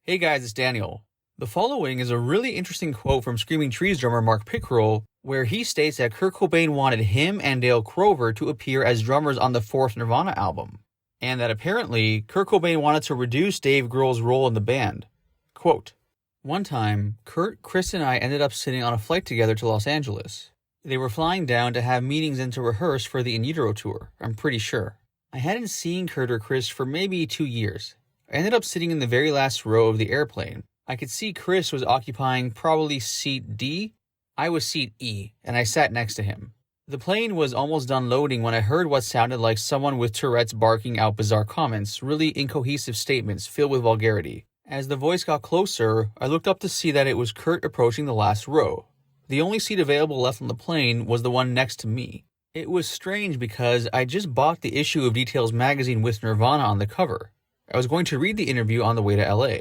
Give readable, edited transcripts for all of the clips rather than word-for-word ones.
Hey guys, it's Daniel. The following is a really interesting quote from Screaming Trees drummer Mark Pickrell, where he states that Kurt Cobain wanted him and Dale Crover to appear as drummers on the fourth Nirvana album, and that apparently Kurt Cobain wanted to reduce Dave Grohl's role in the band. Quote, "One time, Kurt, Chris, and I ended up sitting on a flight together to Los Angeles. They were flying down to have meetings and to rehearse for the Utero tour, I'm pretty sure. I hadn't seen Kurt or Chris for maybe 2 years. I ended up sitting in the very last row of the airplane. I could see Chris was occupying probably seat D. I was seat E, and I sat next to him. The plane was almost done loading when I heard what sounded like someone with Tourette's barking out bizarre comments, really incohesive statements filled with vulgarity. As the voice got closer, I looked up to see that it was Kurt approaching the last row. The only seat available left on the plane was the one next to me. It was strange because I just bought the issue of Details magazine with Nirvana on the cover. I was going to read the interview on the way to LA.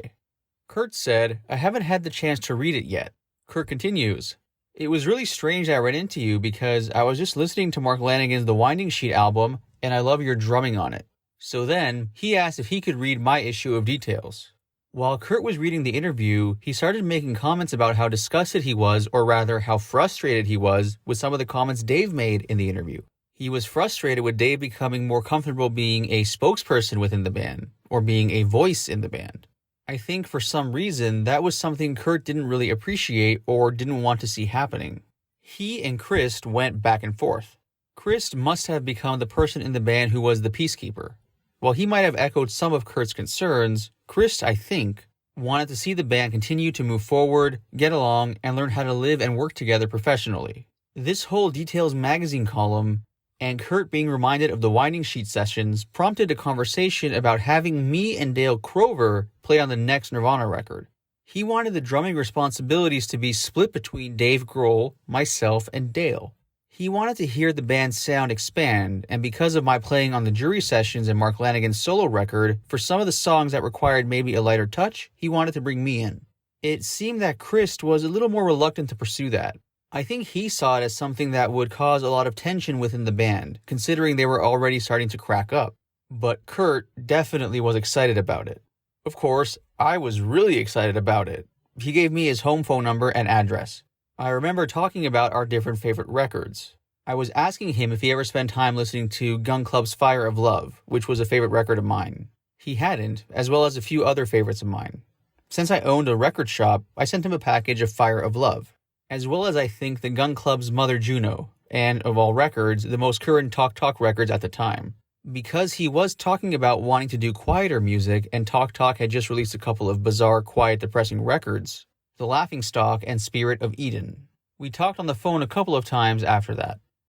Kurt said, I haven't had the chance to read it yet. Kurt continues, it was really strange I ran into you because I was just listening to Mark Lanegan's The Winding Sheet album and I love your drumming on it. So then, he asked if he could read my issue of Details. While Kurt was reading the interview, he started making comments about how disgusted he was, or rather how frustrated he was, with some of the comments Dave made in the interview. He was frustrated with Dave becoming more comfortable being a spokesperson within the band, or being a voice in the band. I think for some reason that was something Kurt didn't really appreciate or didn't want to see happening. He and Chris went back and forth. Chris must have become the person in the band who was the peacekeeper. While he might have echoed some of Kurt's concerns, Chris, I think, wanted to see the band continue to move forward, get along, and learn how to live and work together professionally. This whole Details magazine column and Kurt being reminded of the Winding Sheet sessions prompted a conversation about having me and Dale Crover play on the next Nirvana record. He wanted the drumming responsibilities to be split between Dave Grohl, myself, and Dale. He wanted to hear the band's sound expand, and because of my playing on the Jury sessions and Mark Lanegan's solo record, for some of the songs that required maybe a lighter touch, he wanted to bring me in. It seemed that Chris was a little more reluctant to pursue that. I think he saw it as something that would cause a lot of tension within the band, considering they were already starting to crack up. But Kurt definitely was excited about it. Of course, I was really excited about it. He gave me his home phone number and address. I remember talking about our different favorite records. I was asking him if he ever spent time listening to Gun Club's Fire of Love, which was a favorite record of mine. He hadn't, as well as a few other favorites of mine. Since I owned a record shop, I sent him a package of Fire of Love, as well as I think the Gun Club's Mother Juno, and, of all records, the most current Talk records at the time. Because he was talking about wanting to do quieter music, and Talk had just released a couple of bizarre, quiet, depressing records, The Laughingstock and Spirit of Eden. We talked on the phone a couple of times after that.